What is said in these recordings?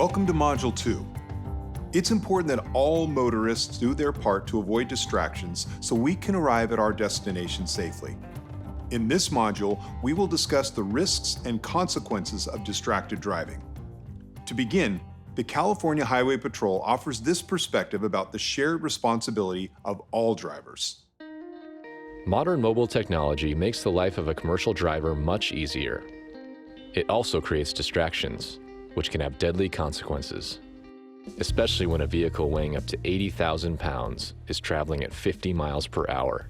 Welcome to Module 2. It's important that all motorists do their part to avoid distractions so we can arrive at our destination safely. In this module, we will discuss the risks and consequences of distracted driving. To begin, the California Highway Patrol offers this perspective about the shared responsibility of all drivers. Modern mobile technology makes the life of a commercial driver much easier. It also creates distractions, which can have deadly consequences, especially when a vehicle weighing up to 80,000 pounds is traveling at 50 miles per hour.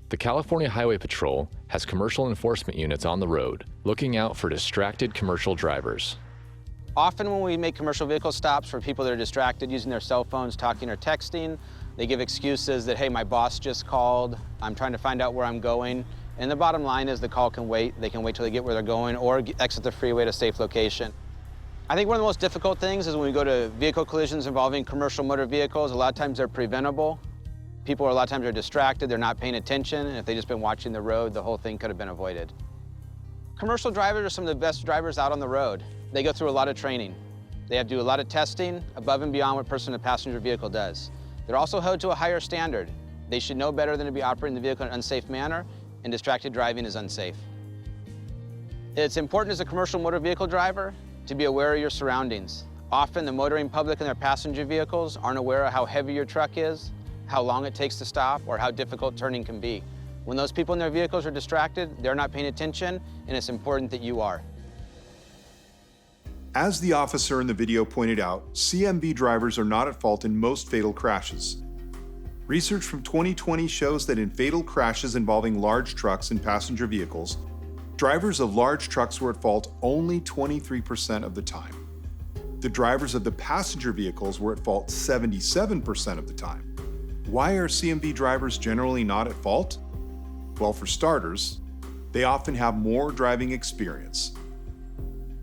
The California Highway Patrol has commercial enforcement units on the road looking out for distracted commercial drivers. Often when we make commercial vehicle stops for people that are distracted using their cell phones, talking or texting, they give excuses that, hey, my boss just called, I'm trying to find out where I'm going. And the bottom line is the call can wait. They can wait till they get where they're going or exit the freeway to a safe location. I think one of the most difficult things is when we go to vehicle collisions involving commercial motor vehicles, a lot of times they're preventable. People a lot of times are distracted, they're not paying attention, and if they've just been watching the road, the whole thing could have been avoided. Commercial drivers are some of the best drivers out on the road. They go through a lot of training. They have to do a lot of testing above and beyond what a person in a passenger vehicle does. They're also held to a higher standard. They should know better than to be operating the vehicle in an unsafe manner, and distracted driving is unsafe. It's important as a commercial motor vehicle driver to be aware of your surroundings. Often the motoring public in their passenger vehicles aren't aware of how heavy your truck is, how long it takes to stop, or how difficult turning can be. When those people in their vehicles are distracted, they're not paying attention, and it's important that you are. As the officer in the video pointed out, CMV drivers are not at fault in most fatal crashes. Research from 2020 shows that in fatal crashes involving large trucks and passenger vehicles, drivers of large trucks were at fault only 23% of the time. The drivers of the passenger vehicles were at fault 77% of the time. Why are CMV drivers generally not at fault? Well, for starters, they often have more driving experience.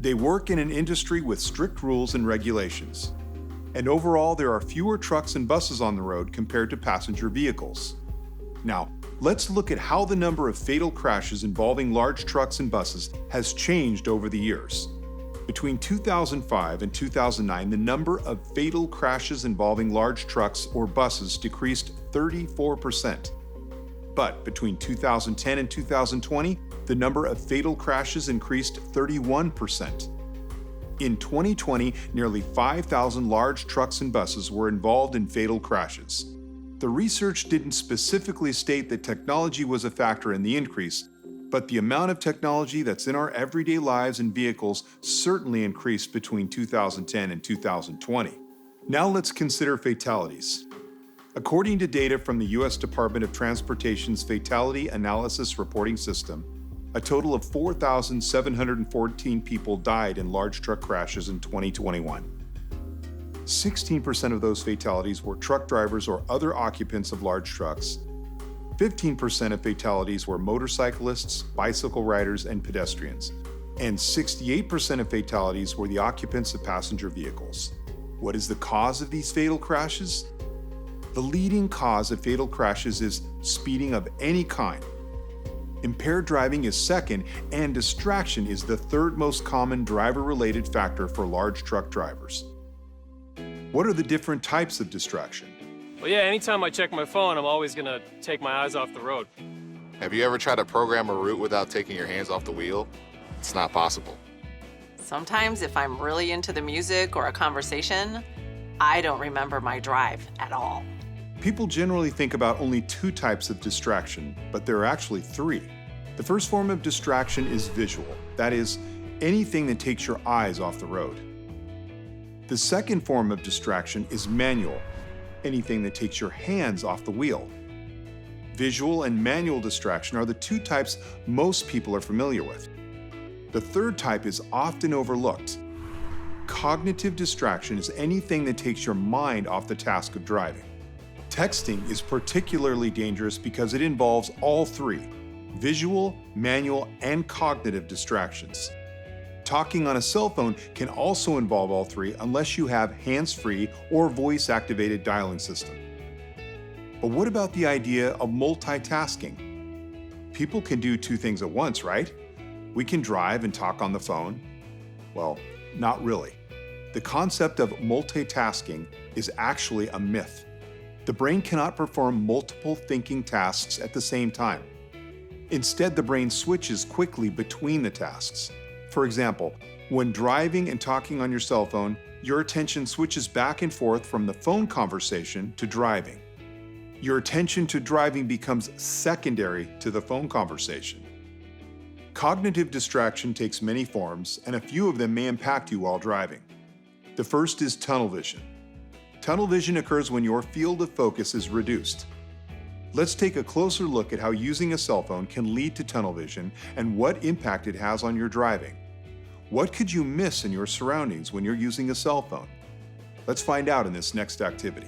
They work in an industry with strict rules and regulations. And overall, there are fewer trucks and buses on the road compared to passenger vehicles. Now, let's look at how the number of fatal crashes involving large trucks and buses has changed over the years. Between 2005 and 2009, the number of fatal crashes involving large trucks or buses decreased 34%. But between 2010 and 2020, the number of fatal crashes increased 31%. In 2020, nearly 5,000 large trucks and buses were involved in fatal crashes. The research didn't specifically state that technology was a factor in the increase, but the amount of technology that's in our everyday lives and vehicles certainly increased between 2010 and 2020. Now let's consider fatalities. According to data from the U.S. Department of Transportation's Fatality Analysis Reporting System, a total of 4,714 people died in large truck crashes in 2021. 16% of those fatalities were truck drivers or other occupants of large trucks. 15% of fatalities were motorcyclists, bicycle riders, and pedestrians. And 68% of fatalities were the occupants of passenger vehicles. What is the cause of these fatal crashes? The leading cause of fatal crashes is speeding of any kind. Impaired driving is second, and distraction is the third most common driver-related factor for large truck drivers. What are the different types of distraction? Well, yeah, anytime I check my phone, I'm always gonna take my eyes off the road. Have you ever tried to program a route without taking your hands off the wheel? It's not possible. Sometimes if I'm really into the music or a conversation, I don't remember my drive at all. People generally think about only two types of distraction, but there are actually three. The first form of distraction is visual, that is, anything that takes your eyes off the road. The second form of distraction is manual, anything that takes your hands off the wheel. Visual and manual distraction are the two types most people are familiar with. The third type is often overlooked. Cognitive distraction is anything that takes your mind off the task of driving. Texting is particularly dangerous because it involves all three: visual, manual, and cognitive distractions. Talking on a cell phone can also involve all three unless you have hands-free or voice-activated dialing system. But what about the idea of multitasking? People can do two things at once, right? We can drive and talk on the phone. Well, not really. The concept of multitasking is actually a myth. The brain cannot perform multiple thinking tasks at the same time. Instead, the brain switches quickly between the tasks. For example, when driving and talking on your cell phone, your attention switches back and forth from the phone conversation to driving. Your attention to driving becomes secondary to the phone conversation. Cognitive distraction takes many forms, and a few of them may impact you while driving. The first is tunnel vision. Tunnel vision occurs when your field of focus is reduced. Let's take a closer look at how using a cell phone can lead to tunnel vision and what impact it has on your driving. What could you miss in your surroundings when you're using a cell phone? Let's find out in this next activity.